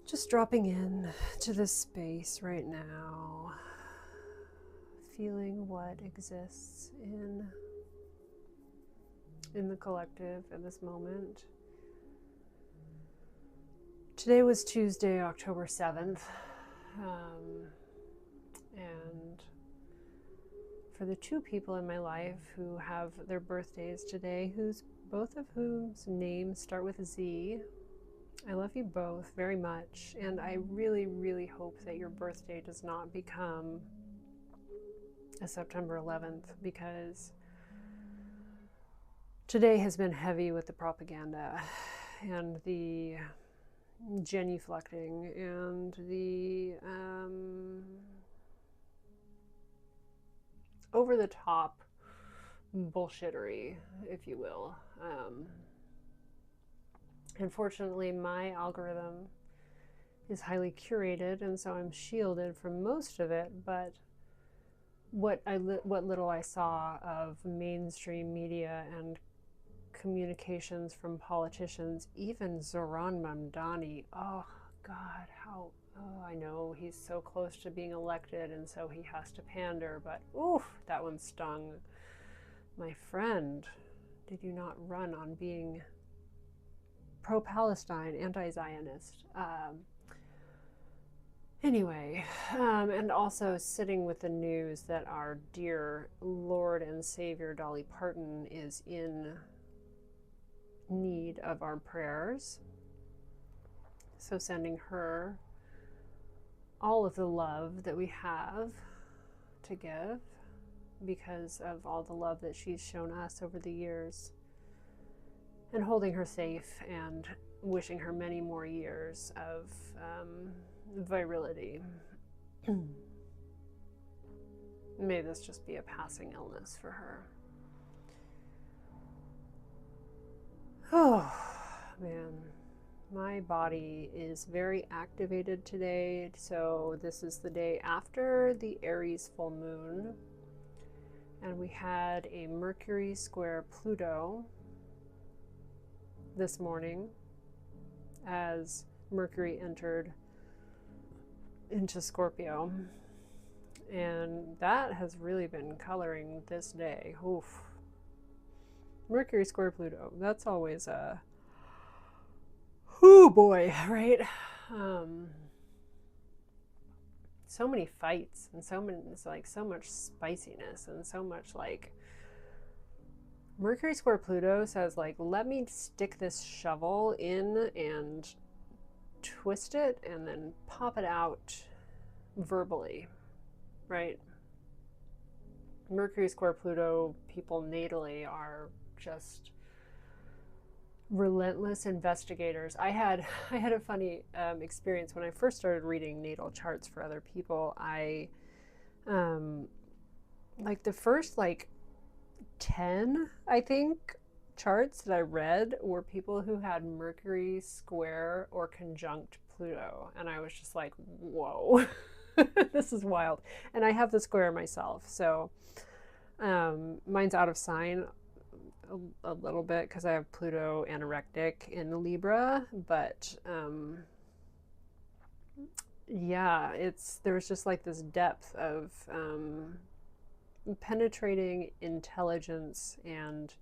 Just dropping in to this space right now, feeling what exists in the collective at this moment. Today was Tuesday, October 7th, and for the two people in my life who have their birthdays today, both of whose names start with Z, I love you both very much, and I really, really hope that your birthday does not become a September 11th, because today has been heavy with the propaganda and the genuflecting and the over-the-top bullshittery, if you will. Unfortunately, my algorithm is highly curated, and so I'm shielded from most of it, but what little I saw of mainstream media and communications from politicians, even Zoran Mamdani, oh God, I know he's so close to being elected, and so he has to pander, but oof, that one stung. My friend, did you not run on being pro-Palestine, anti-Zionist? Anyway, and also sitting with the news that our dear Lord and Savior Dolly Parton is in need of our prayers. So sending her all of the love that we have to give because of all the love that she's shown us over the years, and holding her safe and wishing her many more years of virility. May this just be a passing illness for her. Oh, man. My body is very activated today, so this is the day after the Aries full moon, and we had a Mercury square Pluto this morning as Mercury entered into Scorpio, and that has really been coloring this day. Oof. Mercury square Pluto, that's always a oh boy, right? So many fights and so much spiciness and so much Mercury square Pluto says let me stick this shovel in and twist it and then pop it out verbally, right? Mercury square Pluto people natally are just relentless investigators. I had a funny experience when I first started reading natal charts for other people. I the first 10, I think, charts that I read were people who had Mercury square or conjunct Pluto, and I was just like, whoa. This is wild. And I have the square myself, so mine's out of sign a little bit because I have Pluto anorectic in Libra, but yeah, there's just this depth of penetrating intelligence and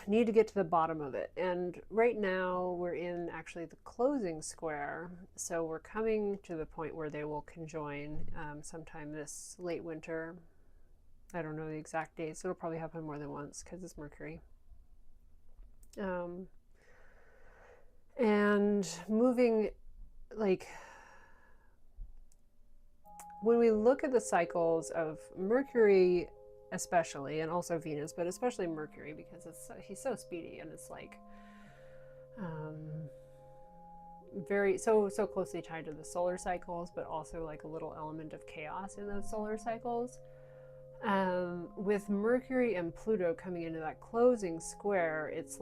need to get to the bottom of it. And right now we're in actually the closing square, so we're coming to the point where they will conjoin sometime this late winter. I don't know the exact dates. It'll probably happen more than once because it's Mercury. And moving, when we look at the cycles of Mercury especially, and also Venus, but especially Mercury, because he's so speedy, and it's very so closely tied to the solar cycles, but also a little element of chaos in those solar cycles. With Mercury and Pluto coming into that closing square, it's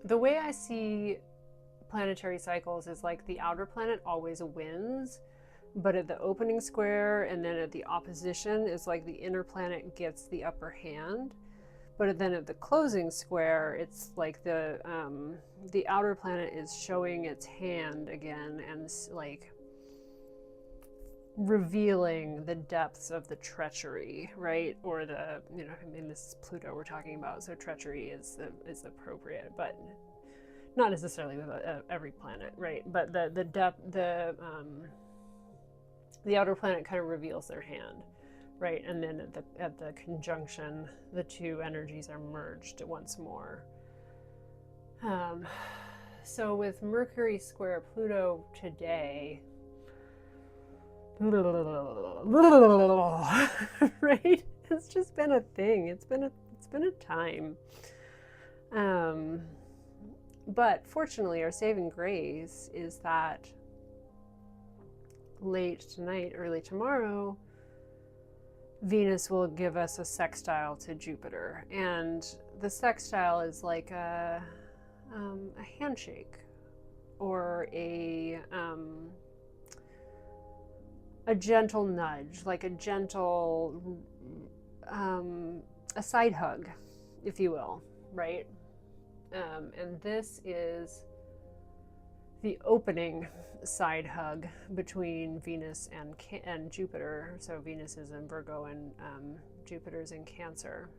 the way I see planetary cycles is the outer planet always wins, but at the opening square and then at the opposition is the inner planet gets the upper hand. But then at the closing square, it's like the outer planet is showing its hand again and like revealing the depths of the treachery, right? Or the, you know, I mean, this is Pluto we're talking about, so treachery is appropriate, but not necessarily with every planet, right? But the depth, the outer planet kind of reveals their hand, right? And then at the conjunction, the two energies are merged once more. So with Mercury square Pluto today, right? It's just been a thing. It's been a time. But fortunately, our saving grace is that late tonight, early tomorrow, Venus will give us a sextile to Jupiter. And the sextile is like a handshake or a gentle nudge, like a gentle, a side hug, if you will, right? And this is the opening side hug between Venus and Jupiter. So Venus is in Virgo and Jupiter's in Cancer.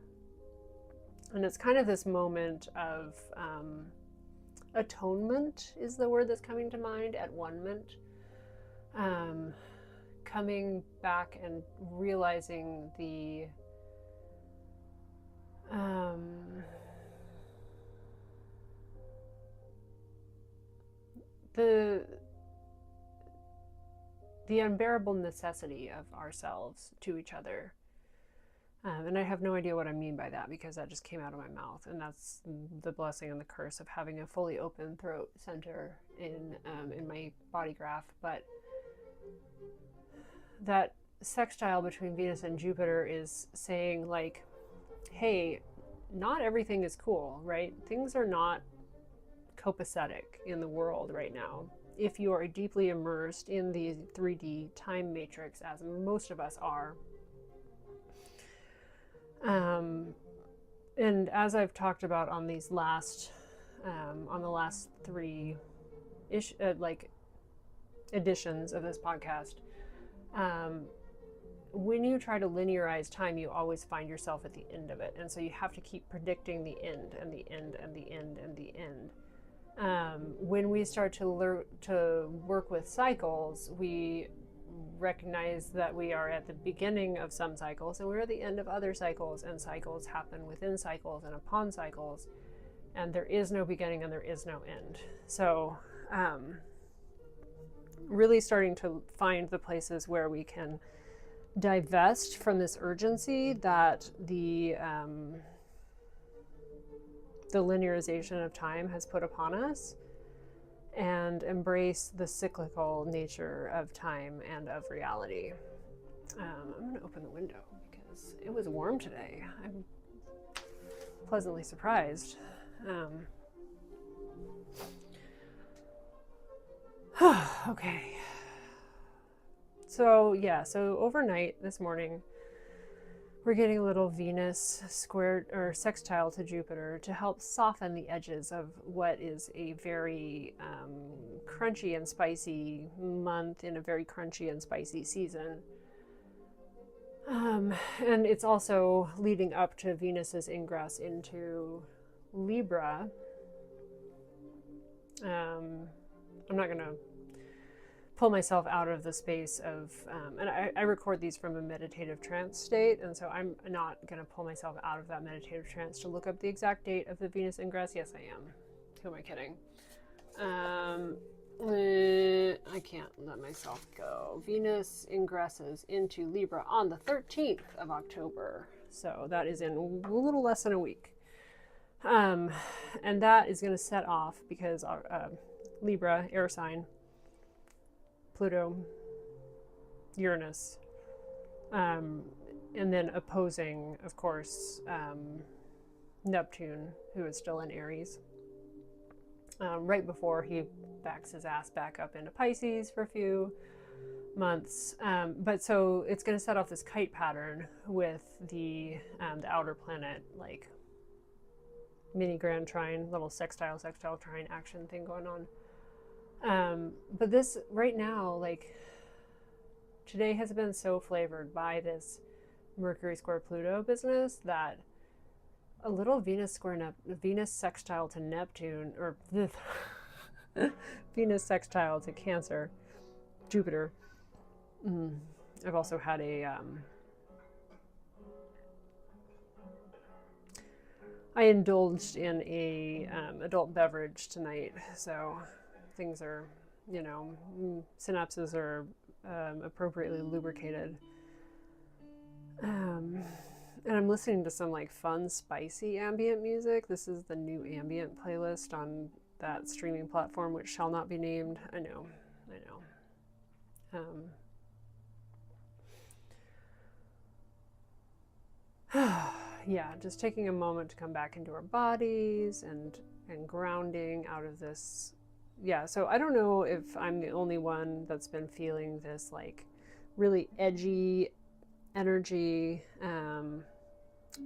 And it's kind of this moment of atonement is the word that's coming to mind, at one-ment. Coming back and realizing the unbearable necessity of ourselves to each other. And I have no idea what I mean by that, because that just came out of my mouth, and that's the blessing and the curse of having a fully open throat center in my body graph. But that sextile between Venus and Jupiter is saying, like, hey, not everything is cool, right? Things are not copacetic in the world right now. If you are deeply immersed in the 3D time matrix, as most of us are, and as I've talked about on these last, on the last three editions of this podcast, when you try to linearize time, you always find yourself at the end of it, and so you have to keep predicting the end and the end and the end and the end. When we start to work with cycles, we recognize that we are at the beginning of some cycles and we're at the end of other cycles, and cycles happen within cycles and upon cycles, and there is no beginning and there is no end. So really starting to find the places where we can divest from this urgency that the linearization of time has put upon us, and embrace the cyclical nature of time and of reality. I'm going to open the window because it was warm today. I'm pleasantly surprised. Okay. So overnight this morning, we're getting a little Venus squared or sextile to Jupiter to help soften the edges of what is a very crunchy and spicy month in a very crunchy and spicy season. And it's also leading up to Venus's ingress into Libra. I'm not going to pull myself out of the space of, and I record these from a meditative trance state, and so I'm not going to pull myself out of that meditative trance to look up the exact date of the Venus ingress. Yes, I am. Who am I kidding? I can't let myself go. Venus ingresses into Libra on the 13th of October, so that is in a little less than a week. And that is going to set off, because Libra, air sign, Pluto, Uranus, and then opposing, of course, Neptune, who is still in Aries, right before he backs his ass back up into Pisces for a few months. But so it's going to set off this kite pattern with the outer planet, like mini grand trine, little sextile trine action thing going on. But this right now, like today has been so flavored by this Mercury square Pluto business that a little Venus sextile to Neptune, or Venus sextile to Cancer, Jupiter. I've also had I indulged in a adult beverage tonight, so things are, synapses are appropriately lubricated. And I'm listening to some like fun, spicy ambient music. This is the new ambient playlist on that streaming platform, which shall not be named. I know. Yeah, just taking a moment to come back into our bodies and grounding out of this. Yeah, so I don't know if I'm the only one that's been feeling this like really edgy energy.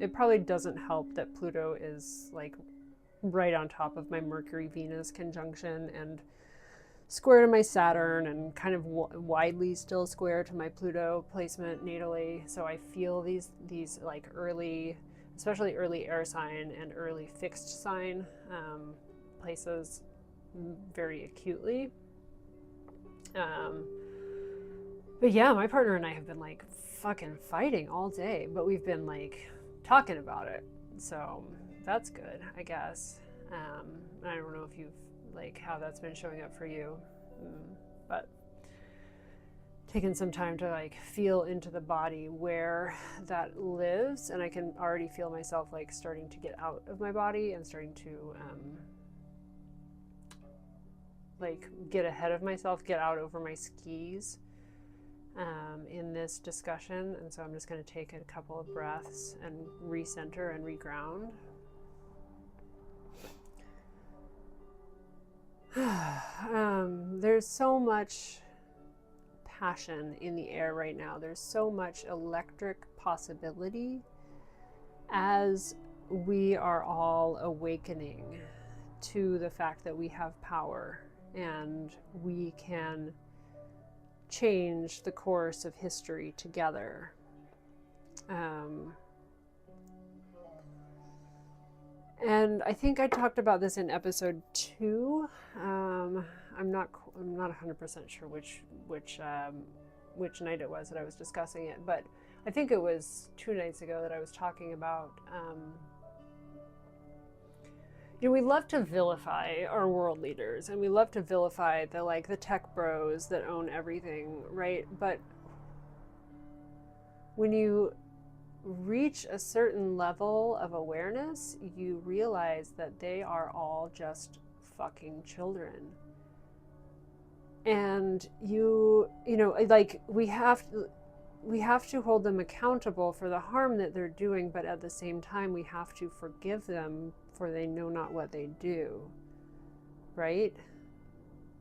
It probably doesn't help that Pluto is like right on top of my Mercury Venus conjunction and square to my Saturn, and kind of widely still square to my Pluto placement natally. So I feel these like early, especially early air sign and early fixed sign places very acutely. But yeah, my partner and I have been like fucking fighting all day, but we've been like talking about it, so that's good, I guess. I don't know if you've like how that's been showing up for you, but taking some time to like feel into the body where that lives, and I can already feel myself like starting to get out of my body and starting to like get ahead of myself, get out over my skis in this discussion. And so I'm just going to take a couple of breaths and recenter and reground. There's so much passion in the air right now. There's so much electric possibility as we are all awakening to the fact that we have power and we can change the course of history together. And I think I talked about this in episode 2. I'm not 100% sure which night it was that I was discussing it, but I think it was 2 nights ago that I was talking about. We love to vilify our world leaders, and we love to vilify the tech bros that own everything, right? But when you reach a certain level of awareness, you realize that they are all just fucking children. And we have to hold them accountable for the harm that they're doing, but at the same time we have to forgive them, for they know not what they do, right?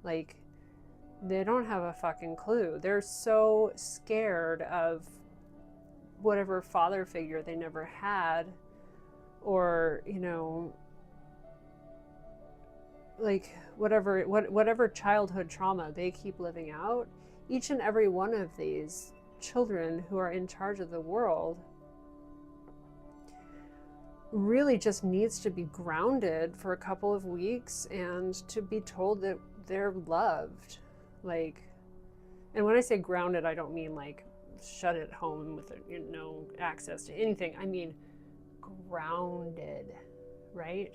Like, they don't have a fucking clue. They're so scared of whatever father figure they never had, or like whatever childhood trauma they keep living out. Each and every one of these children who are in charge of the world really just needs to be grounded for a couple of weeks and to be told that they're loved. Like, and when I say grounded, I don't mean like shut at home with no access to anything. I mean grounded, right?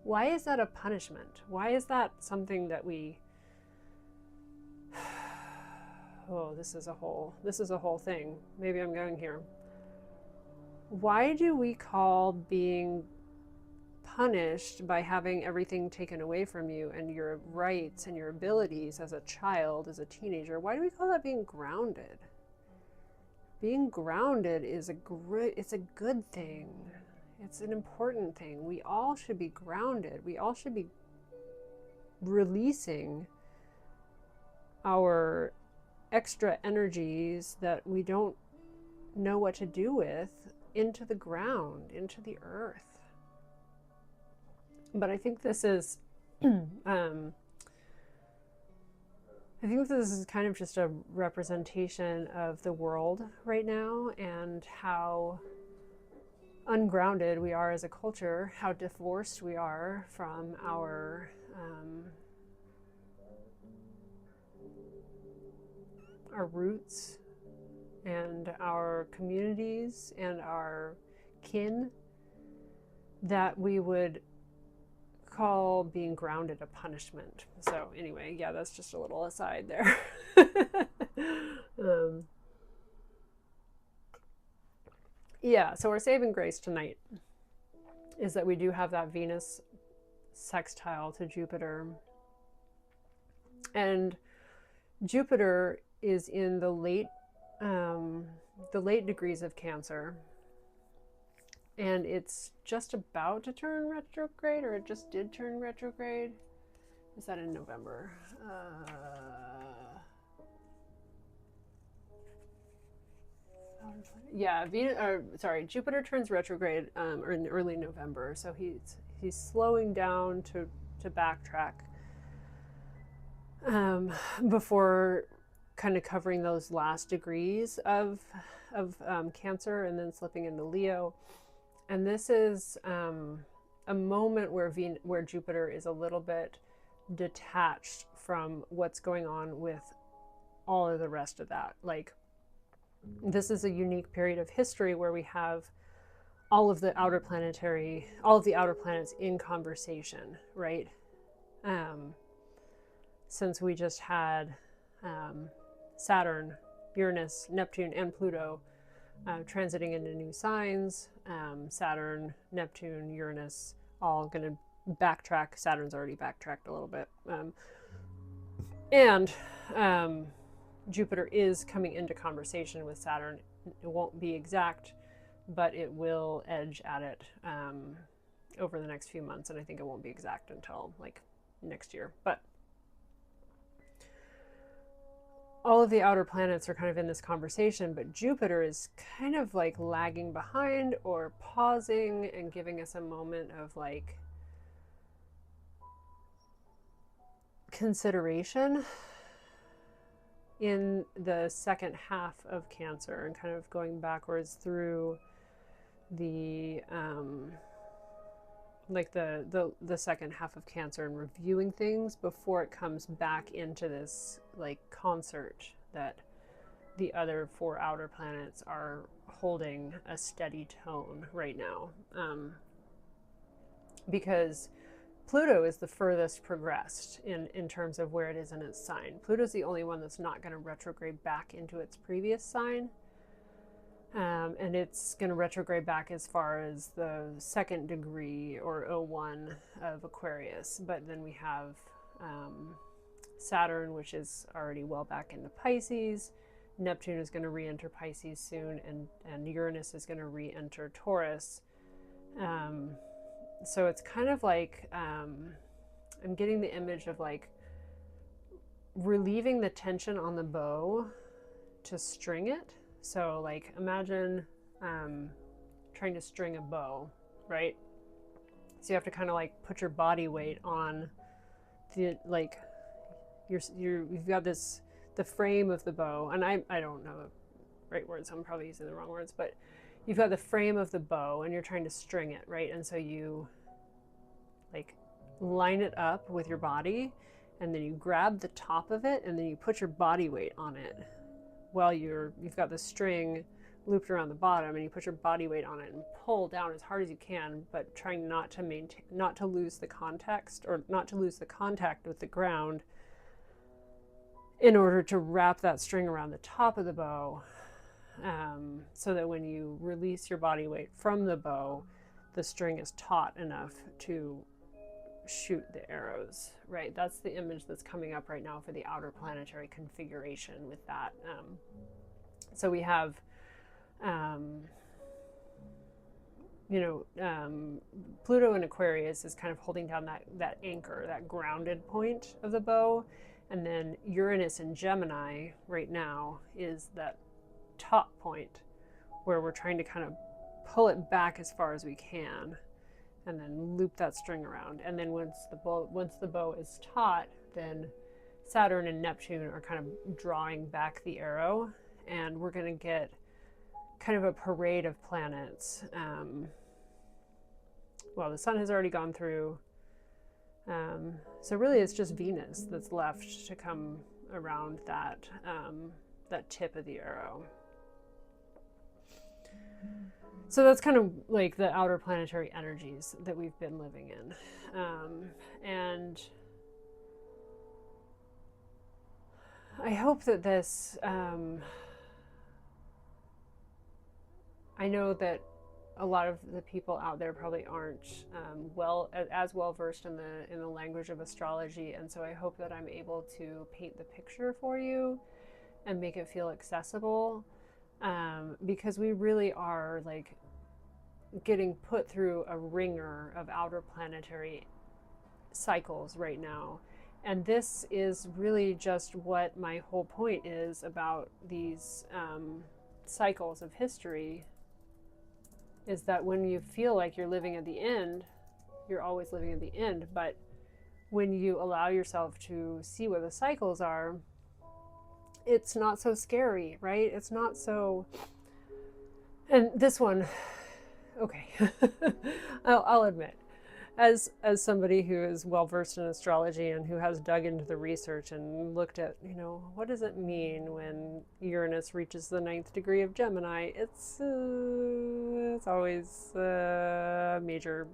Why is that a punishment? Why is that something that we this is a whole thing. Maybe I'm going here. Why do we call being punished by having everything taken away from you and your rights and your abilities as a child, as a teenager, why do we call that being grounded? Being grounded is it's a good thing. It's an important thing. We all should be grounded. We all should be releasing our extra energies that we don't know what to do with into the ground, into the earth. But I think this is, I think this is kind of just a representation of the world right now and how ungrounded we are as a culture, how divorced we are from our roots and our communities and our kin, that we would call being grounded a punishment. So anyway, yeah, that's just a little aside there. Yeah, so our saving grace tonight is that we do have that Venus sextile to Jupiter. And Jupiter is in the late degrees of Cancer, and it's just about to turn retrograde, or it just did turn retrograde. Is that in November? Yeah, Jupiter turns retrograde in early November, so he's slowing down to backtrack before kind of covering those last degrees of Cancer and then slipping into Leo. And this is a moment where Jupiter is a little bit detached from what's going on with all of the rest of that. Like, this is a unique period of history where we have all of the outer planets in conversation, right? Since we just had Saturn, Uranus, Neptune, and Pluto transiting into new signs. Saturn, Neptune, Uranus, all going to backtrack. Saturn's already backtracked a little bit. And Jupiter is coming into conversation with Saturn. It won't be exact, but it will edge at it over the next few months. And I think it won't be exact until like next year. But all of the outer planets are kind of in this conversation, but Jupiter is kind of like lagging behind or pausing and giving us a moment of like consideration in the second half of Cancer, and kind of going backwards through the the second half of Cancer and reviewing things before it comes back into this like concert that the other four outer planets are holding a steady tone right now. Because Pluto is the furthest progressed in terms of where it is in its sign. Pluto's the only one that's not going to retrograde back into its previous sign. And it's going to retrograde back as far as the second degree or 01 of Aquarius. But then we have Saturn, which is already well back into Pisces. Neptune is going to re-enter Pisces soon, and Uranus is going to re-enter Taurus. So it's kind of like, I'm getting the image of like relieving the tension on the bow to string it. So like imagine trying to string a bow, right? So you have to kind of like put your body weight on the, like you've got the frame of the bow, and I don't know the right words, so I'm probably using the wrong words, but you've got the frame of the bow and you're trying to string it, right? And so you like line it up with your body, and then you grab the top of it, and then you put your body weight on it while you've got the string looped around the bottom, and you put your body weight on it and pull down as hard as you can, but trying not to lose the context, or not to lose the contact with the ground, in order to wrap that string around the top of the bow, so that when you release your body weight from the bow, the string is taut enough to shoot the arrows, right? That's the image that's coming up right now for the outer planetary configuration with that. So we have, Pluto in Aquarius is kind of holding down that anchor, that grounded point of the bow. And then Uranus in Gemini right now is that top point where we're trying to kind of pull it back as far as we can. and then loop that string around. And then once the bow is taut, then Saturn and Neptune are kind of drawing back the arrow, and we're going to get kind of a parade of planets. Well, the sun has already gone through. So really it's just Venus that's left to come around that tip of the arrow. So that's kind of like the outer planetary energies that we've been living in. And I hope that this, I know that a lot of the people out there probably aren't as well versed in the language of astrology, and so I hope that I'm able to paint the picture for you and make it feel accessible, because we really are like getting put through a ringer of outer planetary cycles right now. And this is really just what my whole point is about these cycles of history, is that when you feel like you're living at the end, you're always living at the end. But when you allow yourself to see what the cycles are, it's not so scary, right? It's not so... And this one, okay, I'll admit, as somebody who is well versed in astrology and who has dug into the research and looked at, what does it mean when Uranus reaches the 9th degree of Gemini? It's always major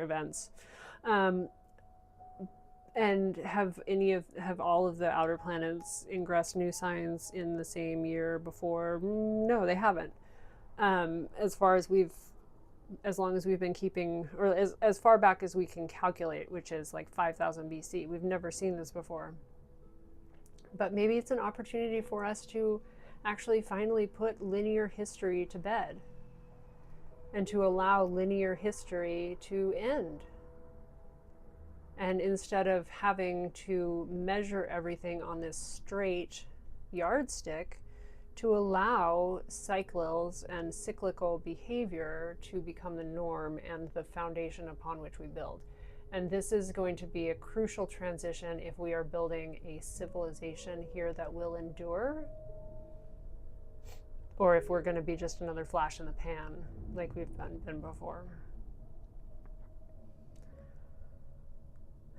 events. And have all of the outer planets ingressed new signs in the same year before? No, they haven't. As long as we've been keeping, or as far back as we can calculate, which is like 5000 BC, we've never seen this before. But maybe it's an opportunity for us to actually finally put linear history to bed and to allow linear history to end. And instead of having to measure everything on this straight yardstick, to allow cycles and cyclical behavior to become the norm and the foundation upon which we build. And this is going to be a crucial transition if we are building a civilization here that will endure, or if we're going to be just another flash in the pan like we've been before.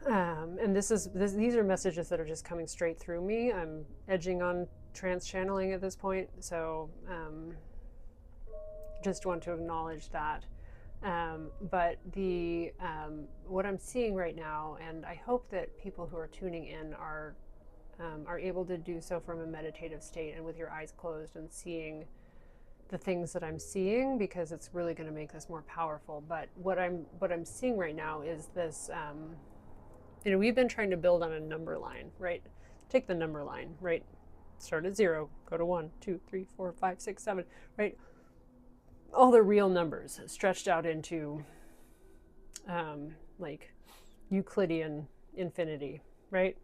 And these are messages that are just coming straight through me. I'm edging on trance channeling at this point, so just want to acknowledge that. But what I'm seeing right now, and I hope that people who are tuning in are able to do so from a meditative state and with your eyes closed and seeing the things that I'm seeing, because it's really going to make this more powerful. But what I'm seeing right now is this. We've been trying to build on a number line, right? Take the number line, right? Start at 0, go to 1, 2, 3, 4, 5, 6, 7, right? All the real numbers stretched out into like Euclidean infinity, right?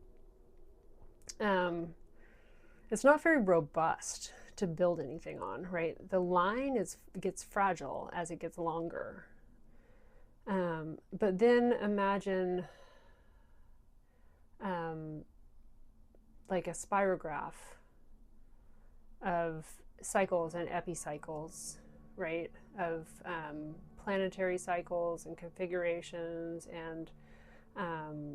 It's not very robust to build anything on, right? The line gets fragile as it gets longer. But then imagine like a spirograph of cycles and epicycles, right? Of planetary cycles and configurations and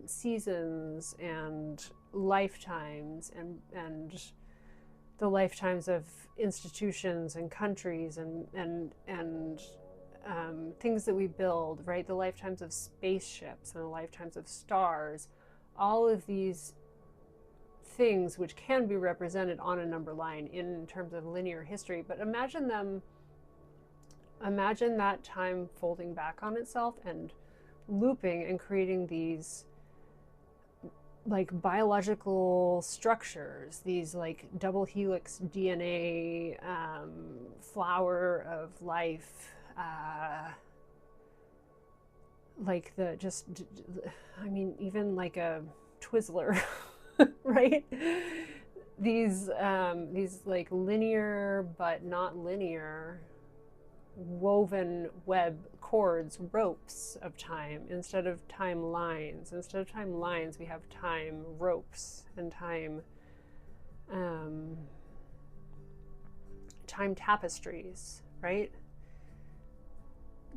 seasons and lifetimes and the lifetimes of institutions and countries and things that we build, right? The lifetimes of spaceships and the lifetimes of stars. All of these things which can be represented on a number line in terms of linear history, but imagine that time folding back on itself and looping and creating these like biological structures, these like double helix DNA, flower of life, like even like a Twizzler, right? These like linear but not linear woven web, cords, ropes of time instead of timelines. Instead of timelines, we have time ropes and time tapestries, right?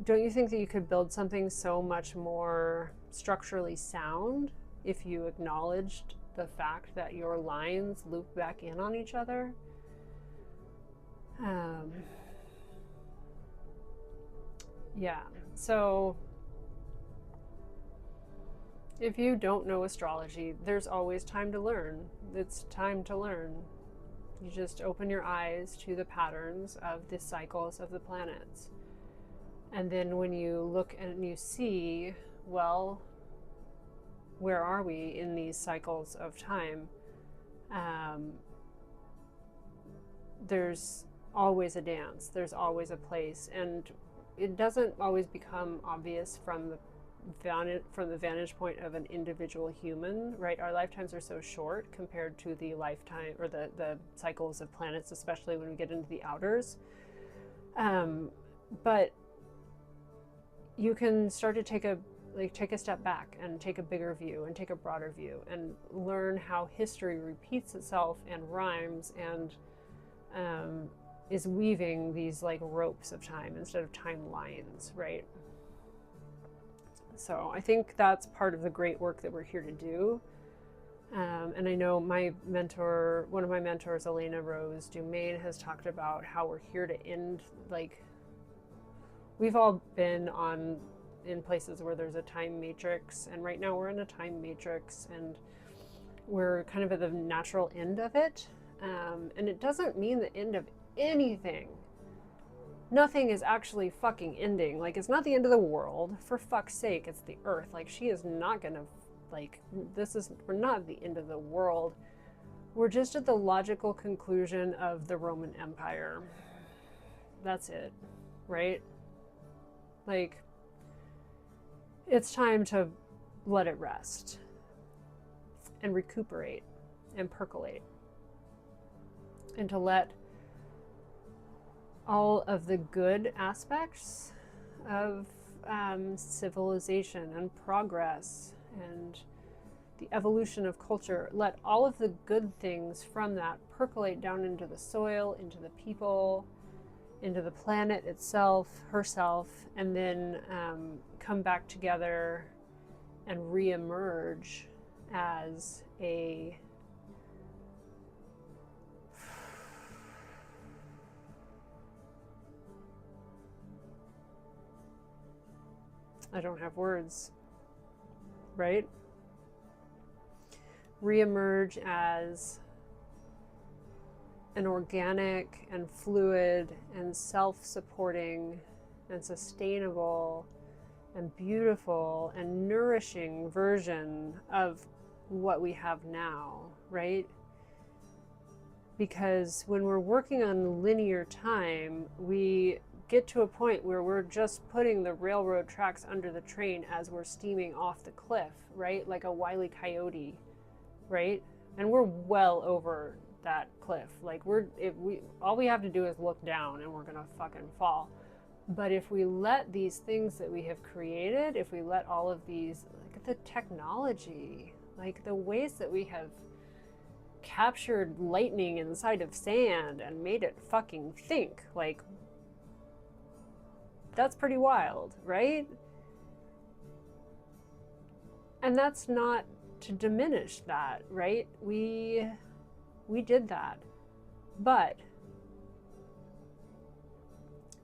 Don't you think that you could build something so much more structurally sound if you acknowledged the fact that your lines loop back in on each other? Yeah, so if you don't know astrology, there's always time to learn. It's time to learn. You just open your eyes to the patterns of the cycles of the planets. And then when you look and you see, well, where are we in these cycles of time? There's always a dance. There's always a place. And it doesn't always become obvious from the vantage point of an individual human, right? Our lifetimes are so short compared to the lifetime or the cycles of planets, especially when we get into the outers. But you can start to take a step back and take a bigger view and take a broader view and learn how history repeats itself and rhymes and is weaving these like ropes of time instead of timelines, right? So I think that's part of the great work that we're here to do. And I know my mentor, one of my mentors, Elena Rose Dumaine, has talked about how we're here to end, like, we've all been in places where there's a time matrix, and right now we're in a time matrix, and we're kind of at the natural end of it. And it doesn't mean the end of anything. Nothing is actually fucking ending. Like, it's not the end of the world. For fuck's sake, it's the Earth. Like, she is not gonna, like, we're not at the end of the world. We're just at the logical conclusion of the Roman Empire. That's it, right? Like, it's time to let it rest and recuperate and percolate, and to let all of the good aspects of civilization and progress and the evolution of culture, let all of the good things from that percolate down into the soil, into the people, into the planet itself, herself, and then come back together and re-emerge as a I don't have words, right? Re-emerge as an organic and fluid and self-supporting and sustainable and beautiful and nourishing version of what we have now, right? Because when we're working on linear time, we get to a point where we're just putting the railroad tracks under the train as we're steaming off the cliff, right? Like a Wile E. Coyote, right? And we're well over that cliff. Like, all we have to do is look down and we're gonna fucking fall. But if we let these things that we have created, if we let all of these, like the technology, like the ways that we have captured lightning inside of sand and made it fucking think, like, that's pretty wild, right? And that's not to diminish that, right? We did that. But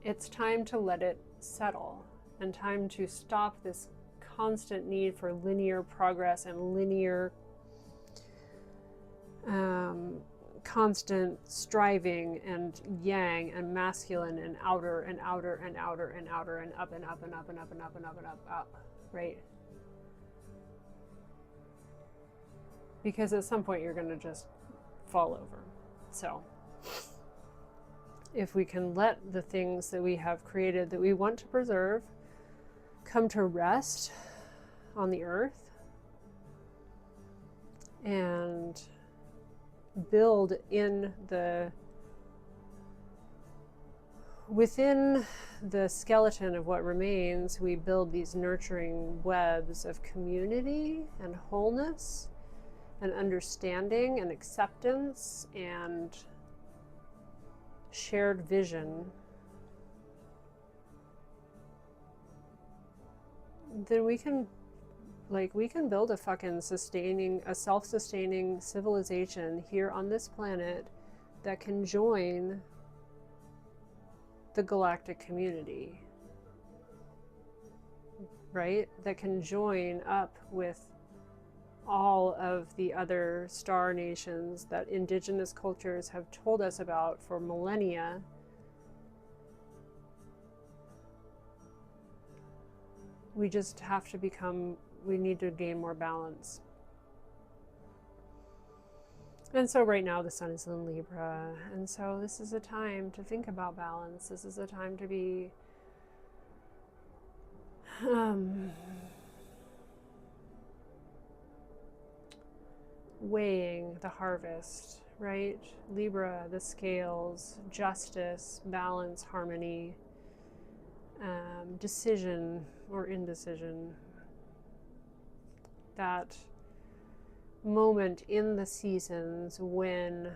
it's time to let it settle and time to stop this constant need for linear progress and linear constant striving and yang and masculine and outer and outer and outer and outer and up and up and up and up and up and up and up, right? Because at some point you're going to just fall over. So if we can let the things that we have created that we want to preserve come to rest on the earth and build in the within the skeleton of what remains, we build these nurturing webs of community and wholeness and understanding and acceptance and shared vision. Then we can build a fucking self-sustaining civilization here on this planet that can join the galactic community, right? That can join up with all of the other star nations that indigenous cultures have told us about for millennia. We just have to we need to gain more balance. And so right now the sun is in Libra, and so this is a time to think about balance. This is a time to be weighing the harvest, right? Libra, the scales, justice, balance, harmony, decision or indecision. That moment in the seasons when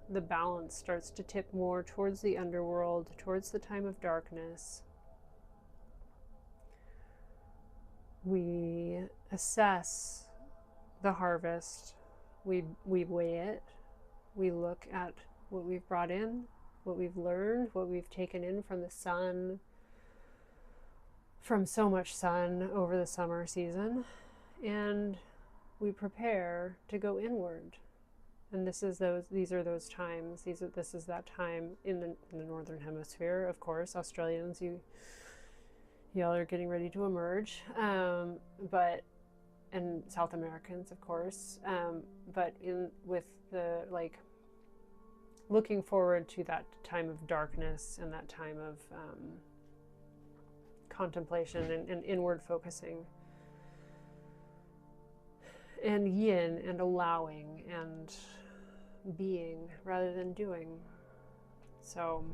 the balance starts to tip more towards the underworld, towards the time of darkness. We assess the harvest, we weigh it, we look at what we've brought in, what we've learned, what we've taken in from the sun, from so much sun over the summer season, and we prepare to go inward. And these are those times. This is that time in the northern hemisphere, of course. Australians, y'all are getting ready to emerge, and South Americans, of course. But with the looking forward to that time of darkness and that time of contemplation and inward focusing. And yin and allowing and being rather than doing. So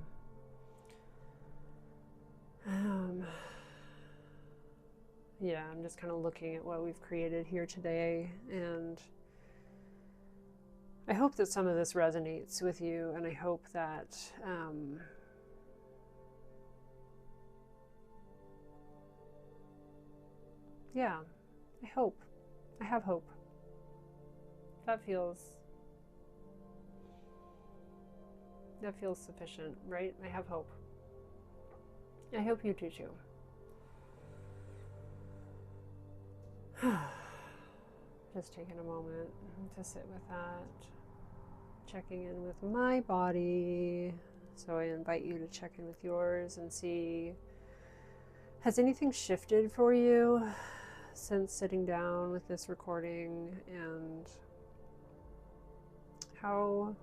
yeah, I'm just kind of looking at what we've created here today, and I hope that some of this resonates with you, and I hope that I have hope. That feels sufficient, right? I have hope. I hope you do too. Just taking a moment to sit with that, checking in with my body. So I invite you to check in with yours and see, has anything shifted for you since sitting down with this recording, and how?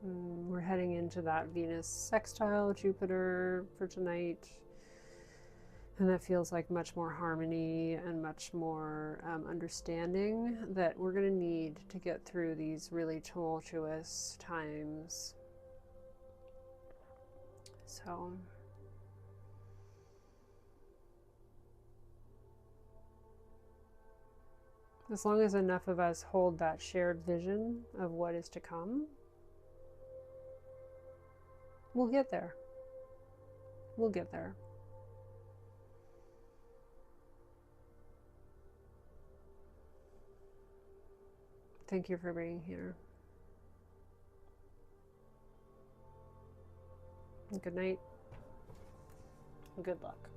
We're heading into that Venus sextile Jupiter for tonight, and that feels like much more harmony and much more understanding that we're going to need to get through these really tumultuous times. So as long as enough of us hold that shared vision of what is to come, we'll get there. We'll get there. Thank you for being here. Good night. Good luck.